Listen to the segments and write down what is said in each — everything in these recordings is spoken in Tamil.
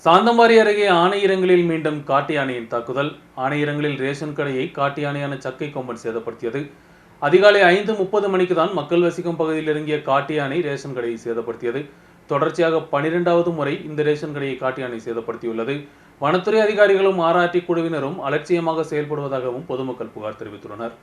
சாந்தம்பாரி அருகே ஆணையிறங்களில் மீண்டும் காட்டு யானையின் தாக்குதல். ஆணையிறங்களில் ரேஷன் கடையை காட்டு யானையான சக்கை கொம்பன் சேதப்படுத்தியது. அதிகாலை 5:30 மணிக்கு தான் மக்கள் வசிக்கும் பகுதியில் இறங்கிய காட்டு யானை ரேஷன் கடையை சேதப்படுத்தியது. தொடர்ச்சியாக 12வது முறை இந்த ரேஷன் கடையை காட்டு யானை சேதப்படுத்தியுள்ளது. வனத்துறை அதிகாரிகளும் ஆர்ஆர்டி குழுவினரும் அலட்சியமாக செயல்படுவதாகவும் பொதுமக்கள் புகார் தெரிவித்துள்ளனர்.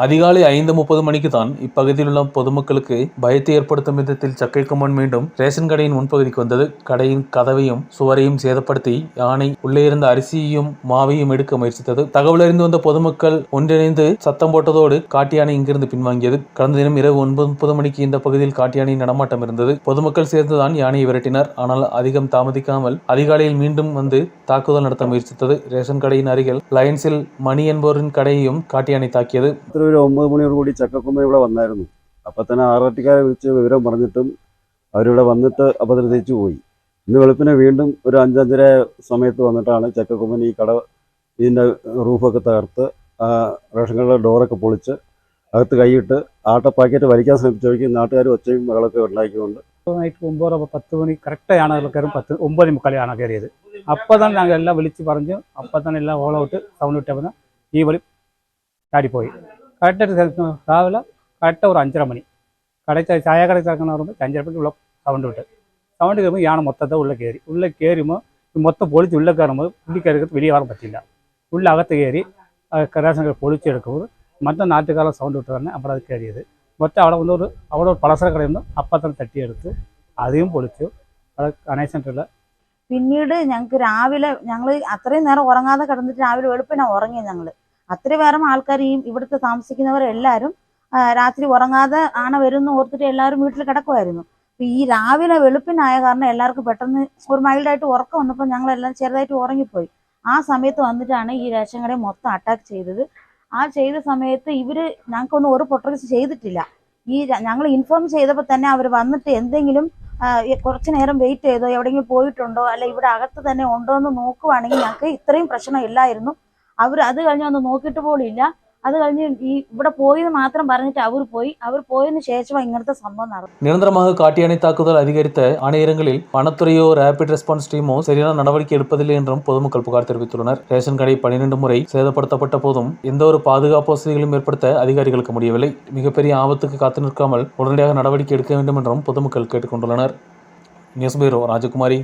அதிகாலை 5:30 மணிக்கு தான் இப்பகுதியில் உள்ள பொதுமக்களுக்கு பயத்தை ஏற்படுத்தும் விதத்தில் சக்கை கொம்பன் மீண்டும் ரேஷன் கடையின் முன்பகுதிக்கு வந்தது. கடையின் கதவையும் சுவரையும் சேதப்படுத்தி யானை உள்ளே இருந்த அரிசியையும் மாவையும் எடுக்க முயற்சித்தது. தகவல் அறிந்து வந்த பொதுமக்கள் ஒன்றிணைந்து சத்தம் போட்டதோடு காட்டு யானை இங்கிருந்து பின்வாங்கியது. கடந்த தினம் இரவு 9:30 மணிக்கு இந்த பகுதியில் காட்டு யானை நடமாட்டம் இருந்தது. பொதுமக்கள் சேர்ந்துதான் யானையை விரட்டினர். ஆனால் அதிகம் தாமதிக்காமல் அதிகாலையில் மீண்டும் வந்து தாக்குதல் நடத்த முயற்சித்தது. ரேஷன் கடையின் அருகில் லயன்ஸில் மணி என்பவரின் കടയെയും കാട്ട് யானை താക്കിയത്. 9 മണിയോടുകൂടി ചക്കക്കൊമ്പൻ ഇവിടെ വന്നായിരുന്നു. അപ്പം തന്നെ ആർആർടിക്കാരെ വിളിച്ച് വിവരം പറഞ്ഞിട്ടും അവരിവിടെ വന്നിട്ട് അപ്പം തന്നെ തിരിച്ചു പോയി. ഇന്ന് വെളുപ്പിനെ വീണ്ടും ഒരു 5:30 സമയത്ത് വന്നിട്ടാണ് ചക്കക്കൊമ്പൻ ഈ കട ഇതിൻ്റെ റൂഫൊക്കെ തകർത്ത് റേഷൻ കടയുടെ ഡോറൊക്കെ പൊളിച്ച് അകത്ത് കൈയിട്ട് ആട്ട പാക്കറ്റ് വലിക്കാൻ ശ്രമിച്ച വഴിക്ക് നാട്ടുകാർ ഒച്ചയും ബഹളമൊക്കെ ഉണ്ടാക്കിക്കൊണ്ട് நைட்டு 9:10 மணி கரெக்டாக யானை கയറും 9:45 யானை கയറിയത്. அப்போ தான் நாங்கள் எல்லாம் விழிச்சு പറഞ്ഞു. அப்போ தான் எல்லாம் ஓலை விட்டு சவுண்ட் விட்டப்போ தான் ഈ വഴി ചാടിപ്പോയി. കറക്റ്റായിട്ട് രാവിലെ കറക്റ്റ് ഒരു 5:30 മണി ചായ കട തിറക്കുന്ന പറയുമ്പോൾ 5:30 മണിക്ക് ഉള്ള സൗണ്ട് കേൾക്കുമ്പോൾ யானை மொத்தத்தை உள்ளே കയറുമ്പോൾ மொத்தம் பொழிச்சு உள்ளே கயறும்போது புள்ளிக்கருக்கு வெளியே வர பற்றிല്ല. உள்ள அகத்து ஏறி ரேஷன் கடை பொழிச்சு எடுக்கும்போது மற்ற நாட்டுக்காரெல்லாம் சவுண்ட் விட்டுறாங்க. அப்புறம் அது கயறியது. மொத்தம் അവിടെ ഒരു പലസര കടയുണ്ട്. അപ്പം തന്നെ തട്ടിയെടുത്ത് അதையும் പൊളിച്ചു. അത് അനൈ സെൻറ്ററിൽ പിന്നീട് ഞങ്ങൾക്ക് രാവിലെ ഞങ്ങൾ അത്രയും നേരം ഉറങ്ങാതെ കിടന്നിട്ട് രാവിലെ വെളുപ്പിനാണ് ഉറങ്ങിയത്. ഞങ്ങൾ അത്രയും വേറെ ആൾക്കാർ ഈ ഇവിടുത്തെ താമസിക്കുന്നവരെല്ലാവരും രാത്രി ഉറങ്ങാതെ ആണ വരുമെന്ന് ഓർത്തിട്ട് എല്ലാവരും വീട്ടിൽ കിടക്കുമായിരുന്നു. അപ്പോൾ ഈ രാവിലെ വെളുപ്പിനായ കാരണം എല്ലാവർക്കും പെട്ടെന്ന് ഒരു മൈൽഡായിട്ട് ഉറക്കം വന്നപ്പോൾ ഞങ്ങളെല്ലാം ചെറുതായിട്ട് ഉറങ്ങിപ്പോയി. ആ സമയത്ത് വന്നിട്ടാണ് ഈ റേഷൻ കടയെ മൊത്തം അറ്റാക്ക് ചെയ്തത്. ആ ചെയ്ത സമയത്ത് ഇവർ ഞങ്ങൾക്കൊന്നും ഒരു പ്രൊട്ടക്ഷൻ ചെയ്തിട്ടില്ല. ഈ ഞങ്ങൾ ഇൻഫോം ചെയ്തപ്പോൾ തന്നെ അവർ വന്നിട്ട് എന്തെങ്കിലും കുറച്ച് നേരം വെയിറ്റ് ചെയ്തോ, എവിടെയെങ്കിലും പോയിട്ടുണ്ടോ, അല്ല ഇവിടെ അകത്ത് തന്നെ ഉണ്ടോ എന്ന് നോക്കുവാണെങ്കിൽ ഞങ്ങൾക്ക് ഇത്രയും പ്രശ്നം ഇല്ലായിരുന്നു. അവർ അത് കഴിഞ്ഞ് ഒന്ന് നോക്കിയിട്ട് പോലും ഇല്ല. അത് കഴിഞ്ഞ് ഈ ഇവിടെ போயின்னு மாத்திரம் പറഞ്ഞിട്ട് அவர் போயതിനു ശേഷം ഇങ്ങനത്തെ സംഭവം നടന്നു. நிரந்தரமாக காட்டு யானை தாக்குதல் அதிகரித்த ஆணையரங்களில் வனத்துறையோ ரேபிட் ரெஸ்பான்ஸ் டீமோ சரியான நடவடிக்கை எடுப்பதில்லை என்றும் பொதுமக்கள் புகார் தெரிவித்துள்ளனர். ரேஷன் கடை 12 முறை சேதப்படுத்தப்பட்ட போதும் எந்த ஒரு பாதுகாப்பு வசதிகளும் ஏற்படுத்த அதிகாரிகளுக்கு முடியவில்லை. மிகப்பெரிய ஆபத்துக்கு காத்து நிற்காமல் உடனடியாக நடவடிக்கை எடுக்க வேண்டும் என்றும் பொதுமக்கள் கேட்டுக்கொண்டுள்ளனர். நியூஸ் பீரோ ராஜகுமாரி.